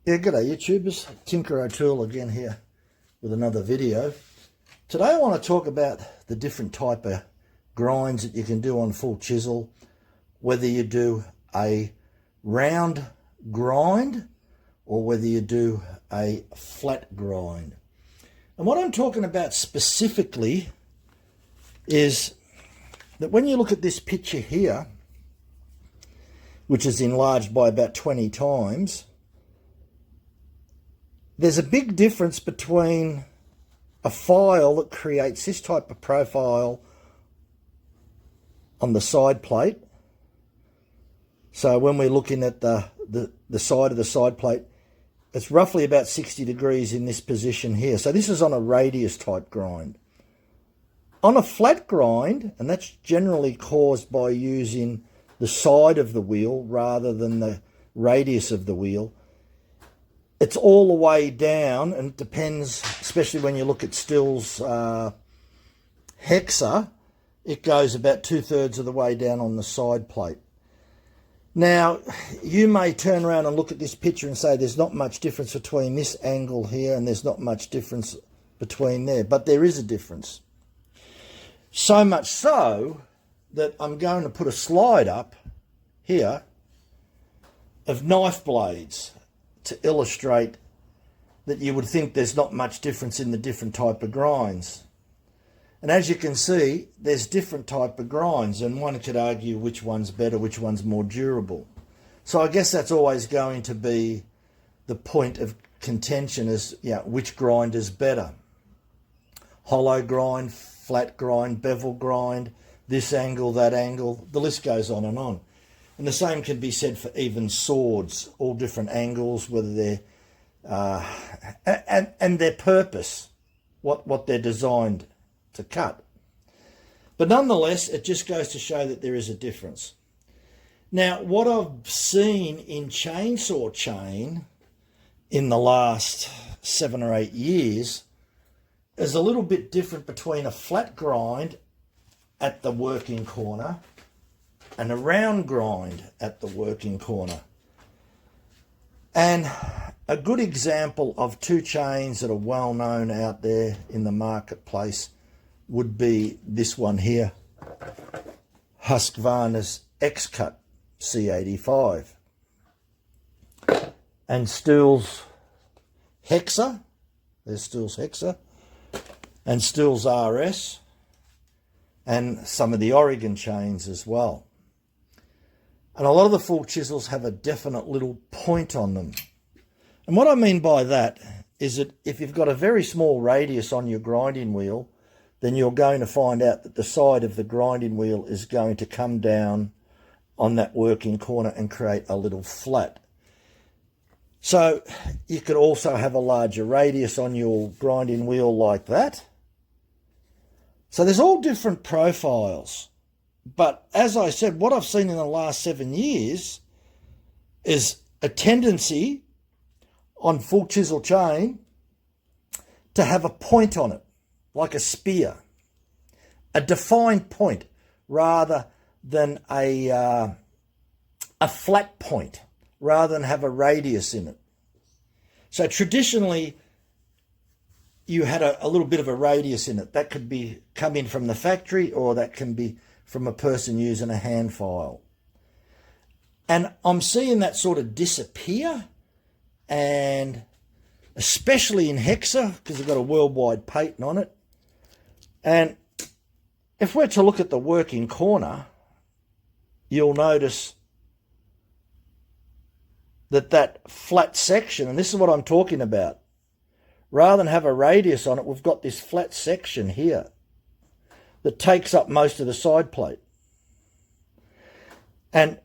Yeah, g'day YouTubers, Tinker O'Toole again here with another video. Today I want to talk about the different type of grinds that you can do on full chisel, whether you do a round grind or whether you do a flat grind. And what I'm talking about specifically is that when you look at this picture here, which is enlarged by about 20 times, there's a big difference between a file that creates this type of profile on the side plate. So when we're looking at the side of the side plate, it's roughly about 60 degrees in this position here. So this is on a radius type grind. On a flat grind, and that's generally caused by using the side of the wheel rather than the radius of the wheel, it's all the way down, and it depends, especially when you look at Still's Hexa, it goes about 2/3 of the way down on the side plate. Now, you may turn around and look at this picture and say there's not much difference between this angle here and there's not much difference between there, but there is a difference. So much so that I'm going to put a slide up here of knife blades to illustrate that you would think there's not much difference in the different type of grinds. And as you can see, there's different type of grinds, and one could argue which one's better, which one's more durable. So I guess that's always going to be the point of contention, is which grind is better. Hollow grind, flat grind, bevel grind, this angle, that angle, the list goes on. And the same can be said for even swords, all different angles, whether they're, and their purpose, what they're designed to cut. But nonetheless, it just goes to show that there is a difference. Now, what I've seen in chainsaw chain in the last 7 or 8 years is a little bit different between a flat grind at the working corner and a round grind at the working corner. And a good example of two chains that are well known out there in the marketplace would be this one here, Husqvarna's X-Cut C85, and Still's Hexa, there's Still's Hexa, and Still's RS, and some of the Oregon chains as well. And a lot of the full chisels have a definite little point on them. And what I mean by that is that if you've got a very small radius on your grinding wheel, then you're going to find out that the side of the grinding wheel is going to come down on that working corner and create a little flat. So you could also have a larger radius on your grinding wheel like that. So there's all different profiles. But as I said, what I've seen in the last 7 years is a tendency on full chisel chain to have a point on it, like a spear, a defined point rather than a flat point, rather than have a radius in it. So traditionally, you had a little bit of a radius in it. That could be coming from the factory, or that can be from a person using a hand file. And I'm seeing that sort of disappear, and especially in Hexa, because they've got a worldwide patent on it. And if we're to look at the working corner, you'll notice that flat section, and this is what I'm talking about, rather than have a radius on it, we've got this flat section here that takes up most of the side plate. And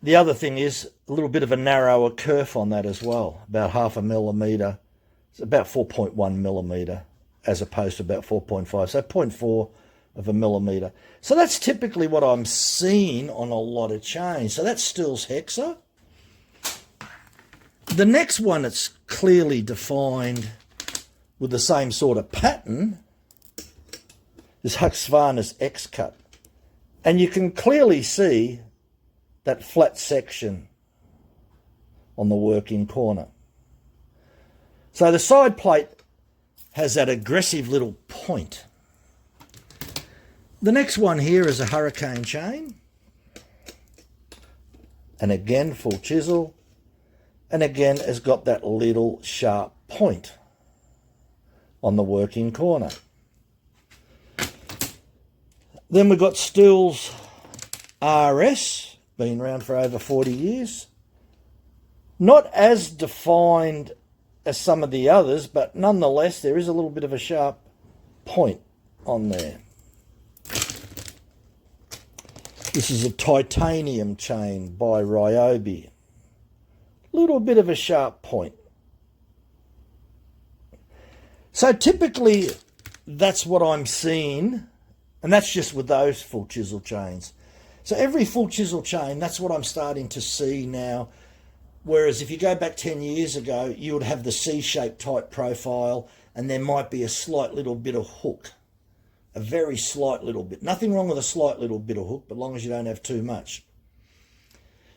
the other thing is a little bit of a narrower kerf on that as well, about 0.5 millimetre. It's about 4.1 millimetre as opposed to about 4.5, so 0.4 of a millimetre. So that's typically what I'm seeing on a lot of chains. So that's Still's Hexa. The next one that's clearly defined with the same sort of pattern is Husqvarna's X-Cut. And you can clearly see that flat section on the working corner. So the side plate has that aggressive little point. The next one here is a hurricane chain. And again, full chisel. And again, has got that little sharp point on the working corner. Then we've got Stihl's RS, been around for over 40 years. Not as defined as some of the others, but nonetheless, there is a little bit of a sharp point on there. This is a titanium chain by Ryobi. Little bit of a sharp point. So typically, that's what I'm seeing, and that's just with those full chisel chains. So every full chisel chain, that's what I'm starting to see now. Whereas if you go back 10 years ago, you would have the C-shaped type profile, and there might be a slight little bit of hook. A very slight little bit. Nothing wrong with a slight little bit of hook, but as long as you don't have too much.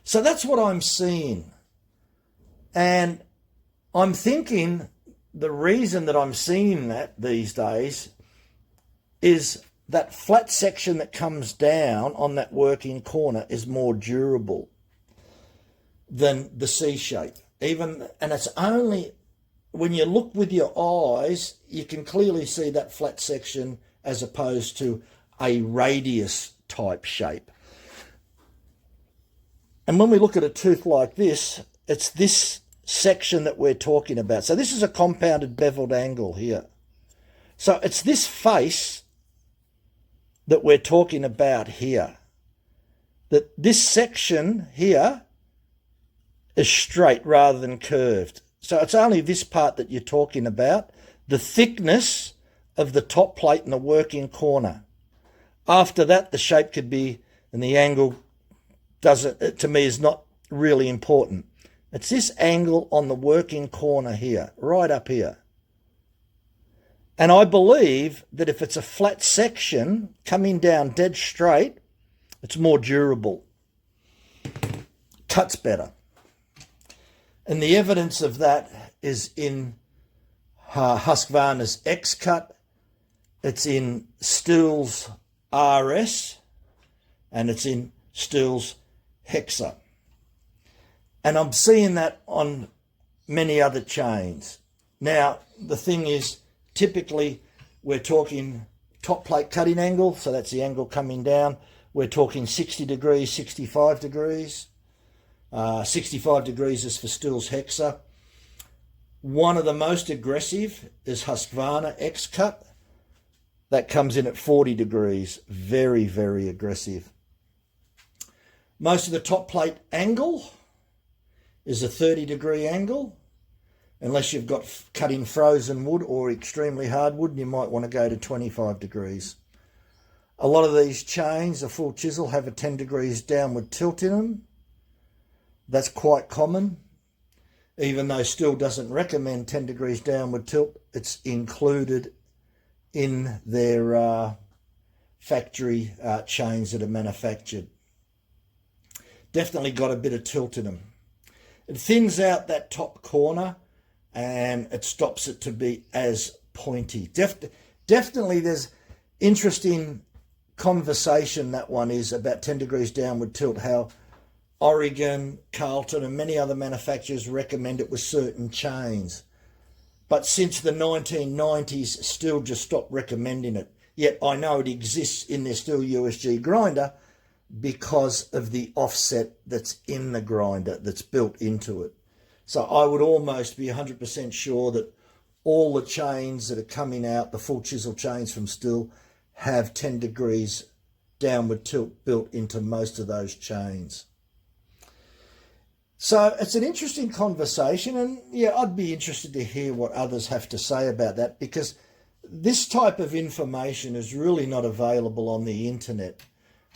So that's what I'm seeing. And I'm thinking the reason that I'm seeing that these days is that flat section that comes down on that working corner is more durable than the C shape. And it's only when you look with your eyes, you can clearly see that flat section as opposed to a radius type shape. And when we look at a tooth like this, it's this section that we're talking about. So this is a compounded beveled angle here. So it's this face that we're talking about here. That this section here is straight rather than curved. So it's only this part that you're talking about, the thickness of the top plate and the working corner. After that, the shape could be, and the angle doesn't, to me, is not really important. It's this angle on the working corner here, right up here. And I believe that if it's a flat section coming down dead straight, it's more durable. Cuts better. And the evidence of that is in Husqvarna's X-Cut. It's in Stihl's RS, and it's in Stihl's Hexa. And I'm seeing that on many other chains. Now, the thing is, typically we're talking top plate cutting angle, so that's the angle coming down. We're talking 60 degrees, 65 degrees. 65 degrees is for Stihl's Hexa. One of the most aggressive is Husqvarna X-Cut. That comes in at 40 degrees. Very, very aggressive. Most of the top plate angle is a 30-degree angle. Unless you've got cutting frozen wood or extremely hard wood, you might want to go to 25 degrees. A lot of these chains, a full chisel, have a 10 degrees downward tilt in them. That's quite common. Even though Stihl doesn't recommend 10 degrees downward tilt, it's included in their factory chains that are manufactured. Definitely got a bit of tilt in them. It thins out that top corner and it stops it to be as pointy. Definitely there's interesting conversation, that one is, about 10 degrees downward tilt, how Oregon, Carlton and many other manufacturers recommend it with certain chains. But since the 1990s, Stihl just stopped recommending it. Yet I know it exists in their Stihl USG grinder because of the offset that's in the grinder, that's built into it. So I would almost be 100% sure that all the chains that are coming out, the full chisel chains from Stihl, have 10 degrees downward tilt built into most of those chains. So it's an interesting conversation, and yeah, I'd be interested to hear what others have to say about that, because this type of information is really not available on the internet.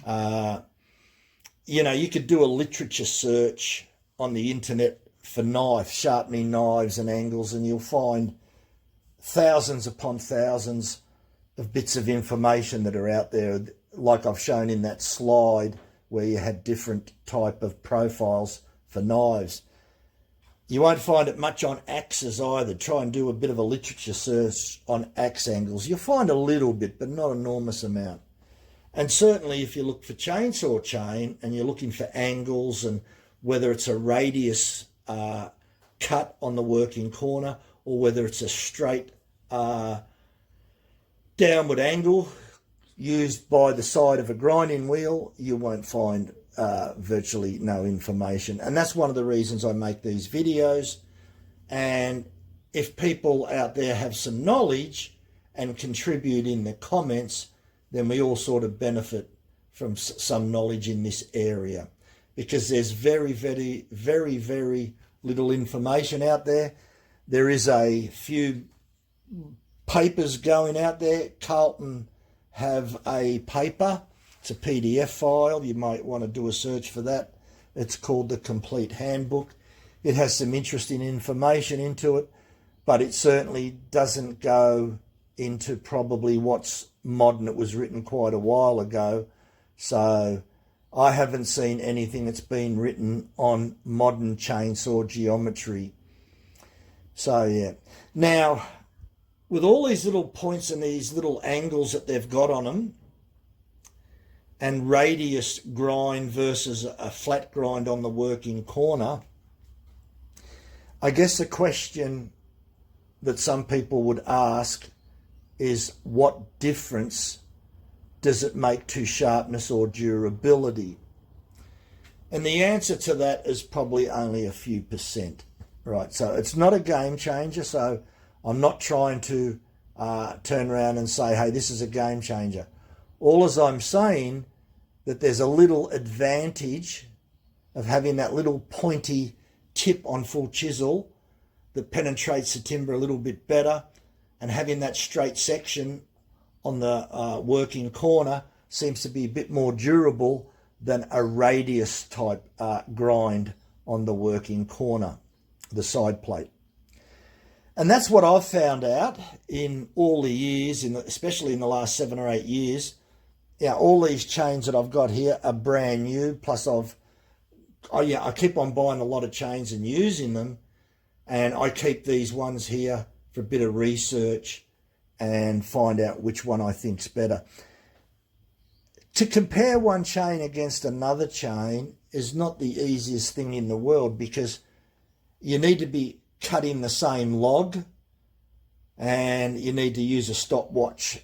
You know, you could do a literature search on the internet for sharpening knives and angles, and you'll find thousands upon thousands of bits of information that are out there, like I've shown in that slide where you had different type of profiles for knives. You won't find it much on axes either. Try and do a bit of a literature search on axe angles. You'll find a little bit, but not an enormous amount. And certainly if you look for chainsaw chain and you're looking for angles and whether it's a radius cut on the working corner or whether it's a straight downward angle used by the side of a grinding wheel, you won't find virtually no information. And that's one of the reasons I make these videos. And if people out there have some knowledge and contribute in the comments, then we all sort of benefit from some knowledge in this area, because there's very, very, very, very little information out there. There is a few papers going out there. Carlton have a paper. It's a PDF file. You might want to do a search for that. It's called The Complete Handbook. It has some interesting information into it, but it certainly doesn't go into probably what's modern. It was written quite a while ago. So I haven't seen anything that's been written on modern chainsaw geometry. So yeah. Now, with all these little points and these little angles that they've got on them, and radius grind versus a flat grind on the working corner, I guess the question that some people would ask is, what difference does it make to sharpness or durability? And the answer to that is probably only a few percent, right? So it's not a game changer. So I'm not trying to turn around and say, hey, this is a game changer. All as I'm saying that there's a little advantage of having that little pointy tip on full chisel that penetrates the timber a little bit better, and having that straight section on the working corner seems to be a bit more durable than a radius type grind on the working corner, the side plate. And that's what I've found out in all the years, especially in the last 7 or 8 years. Yeah, all these chains that I've got here are brand new. Plus I keep on buying a lot of chains and using them. And I keep these ones here for a bit of research and find out which one I think's better. To compare one chain against another chain is not the easiest thing in the world, because you need to be cutting the same log and you need to use a stopwatch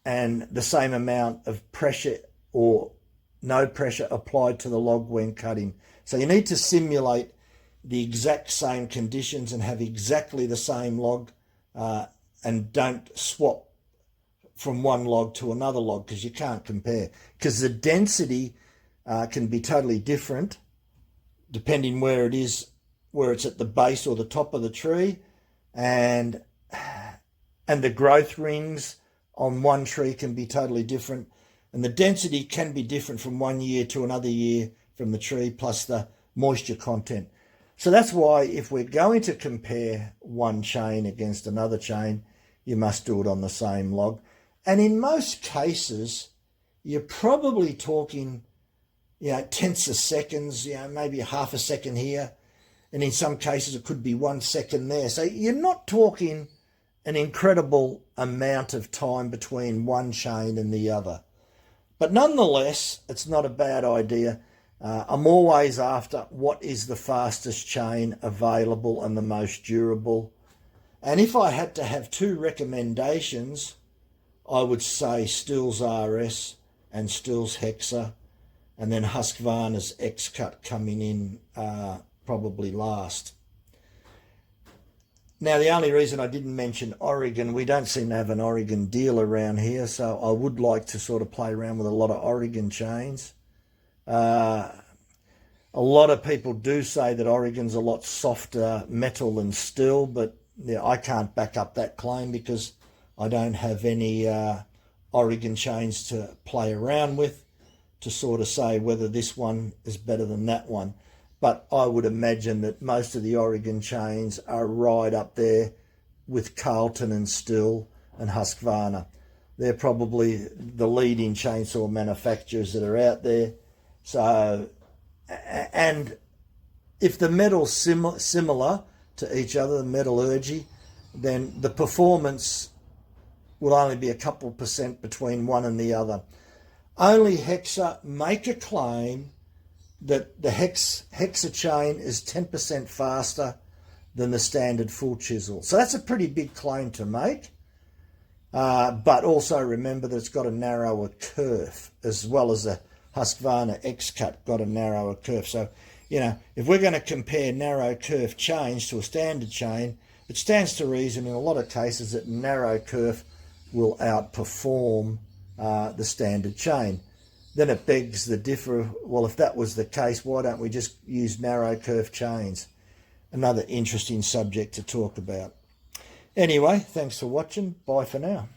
and the same amount of pressure or no pressure applied to the log when cutting. So you need to simulate the exact same conditions and have exactly the same log, and don't swap from one log to another log, because you can't compare, because the density can be totally different depending where it is, where it's at the base or the top of the tree, and the growth rings on one tree can be totally different, and the density can be different from one year to another year from the tree, plus the moisture content. So that's why if we're going to compare one chain against another chain, you must do it on the same log. And in most cases, you're probably talking, tenths of seconds, maybe half a second here. And in some cases, it could be 1 second there. So you're not talking an incredible amount of time between one chain and the other. But nonetheless, it's not a bad idea. I'm always after what is the fastest chain available and the most durable. And if I had to have 2 recommendations, I would say Stihl's RS and Stihl's Hexa, and then Husqvarna's X-Cut coming in probably last. Now, the only reason I didn't mention Oregon, we don't seem to have an Oregon deal around here, so I would like to sort of play around with a lot of Oregon chains. A lot of people do say that Oregon's a lot softer metal than Stihl, but I can't back up that claim because I don't have any Oregon chains to play around with to sort of say whether this one is better than that one. But I would imagine that most of the Oregon chains are right up there with Carlton and Stihl and Husqvarna. They're probably the leading chainsaw manufacturers that are out there. So, and if the metal's similar to each other, the metallurgy, then the performance will only be a couple % between one and the other. Only Hexa make a claim that the Hexa chain is 10% faster than the standard full chisel. So that's a pretty big claim to make. But also remember that it's got a narrower kerf, as well as the Husqvarna X-Cut got a narrower kerf. So, you know, if we're going to compare narrow kerf chains to a standard chain, it stands to reason in a lot of cases that narrow kerf will outperform the standard chain. Then it begs the differ, well, if that was the case, why don't we just use narrow kerf chains? Another interesting subject to talk about. Anyway, thanks for watching. Bye for now.